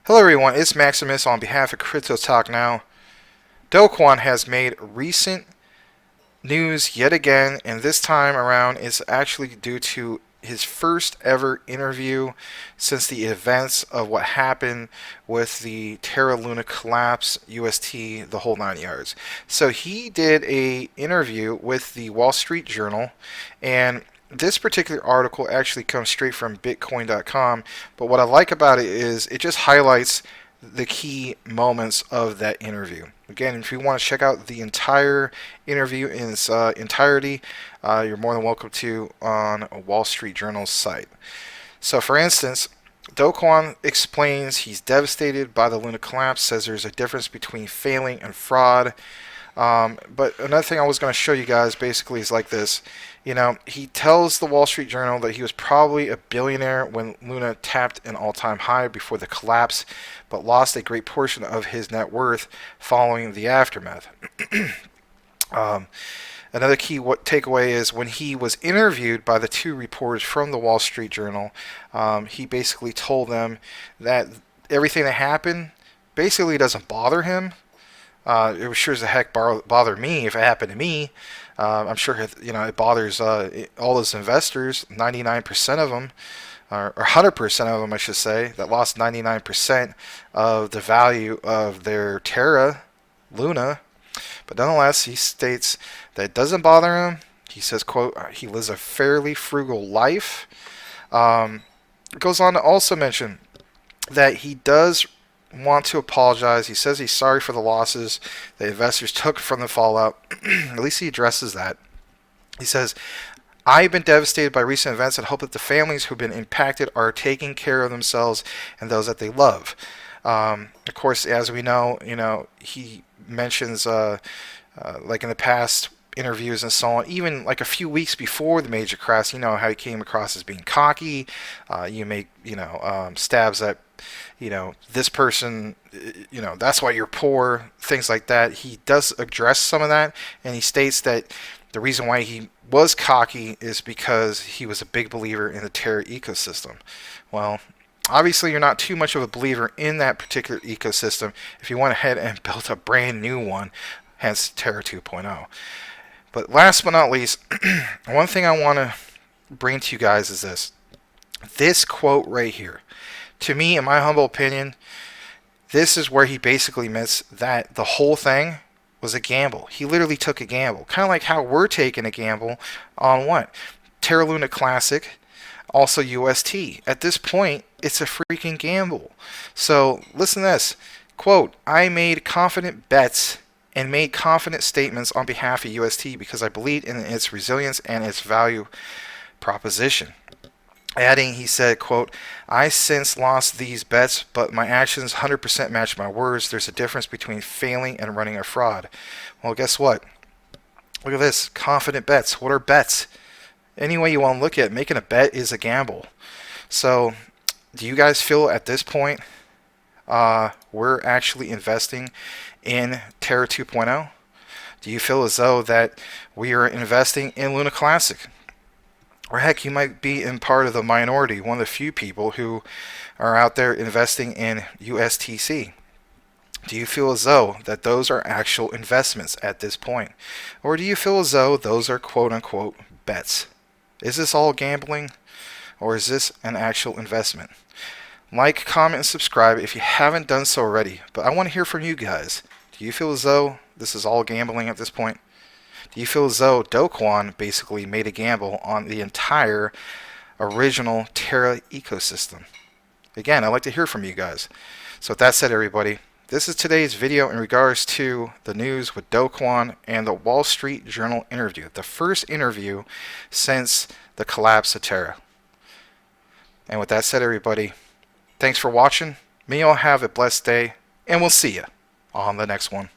Hello everyone, it's Maximus on behalf of Crypto Talk Now. Kwon has made recent news yet again, and this time around it's actually due to his first ever interview since the events of what happened with the Terra Luna collapse, UST, the whole 9 yards. So he did a interview with the Wall Street Journal, and this particular article actually comes straight from Bitcoin.com. But what I like about it is it just highlights the key moments of that interview. Again, if you want to check out the entire interview in its entirety, you're more than welcome to on a Wall Street Journal's site. So, for instance, Do Kwon explains he's devastated by the Luna collapse, says there's a difference between failing and fraud. But another thing I was going to show you guys basically is like this. He tells the Wall Street Journal that he was probably a billionaire when Luna tapped an all-time high before the collapse, but lost a great portion of his net worth following the aftermath. Another key takeaway is when he was interviewed by the two reporters from the Wall Street Journal, he basically told them that everything that happened basically doesn't bother him. It would sure as the heck bother me if it happened to me. I'm sure it bothers all those investors, 99% of them, or 100% of them, I should say, that lost 99% of the value of their Terra Luna. But nonetheless, he states that it doesn't bother him. He says, quote, he lives a fairly frugal life. Goes on to also mention that he does want to apologize. He says he's sorry for the losses the investors took from the fallout. At least he addresses that. He says, I've been devastated by recent events and hope that the families who've been impacted are taking care of themselves and those that they love. Of course, as we know, he mentions like in the past interviews and so on, even like a few weeks before the major crash, how he came across as being cocky. You make, stabs at, this person, that's why you're poor, things like that. He does address some of that, and he states that the reason why he was cocky is because he was a big believer in the Terra ecosystem. Well, obviously you're not too much of a believer in that particular ecosystem if you went ahead and built a brand new one, hence Terra 2.0. But last but not least, one thing I want to bring to you guys is this quote right here. To me, in my humble opinion, this is where he basically admits that the whole thing was a gamble. He literally took a gamble. Kind of like how we're taking a gamble on what? Terra Luna Classic, also UST. At this point, it's a freaking gamble. So listen to this. Quote, I made confident bets and made confident statements on behalf of UST because I believed in its resilience and its value proposition. Adding, he said, quote, I since lost these bets, but my actions 100% match my words. There's a difference between failing and running a fraud. Well, guess what? Look at this. Confident bets. What are bets? Any way you want to look at it, making a bet is a gamble. So, do you guys feel at this point we're actually investing in Terra 2.0? Do you feel as though that we are investing in Luna Classic? Or heck, you might be in part of the minority, one of the few people who are out there investing in USTC. Do you feel as though that those are actual investments at this point? Or do you feel as though those are quote-unquote bets? Is this all gambling? Or is this an actual investment? Like, comment, and subscribe if you haven't done so already. But I want to hear from you guys. Do you feel as though this is all gambling at this point? Do you feel as though Do Kwon basically made a gamble on the entire original Terra ecosystem? Again, I'd like to hear from you guys. So with that said, everybody, this is today's video in regards to the news with Do Kwon and the Wall Street Journal interview. The first interview since the collapse of Terra. And with that said, everybody, thanks for watching. May you all have a blessed day, and we'll see you on the next one.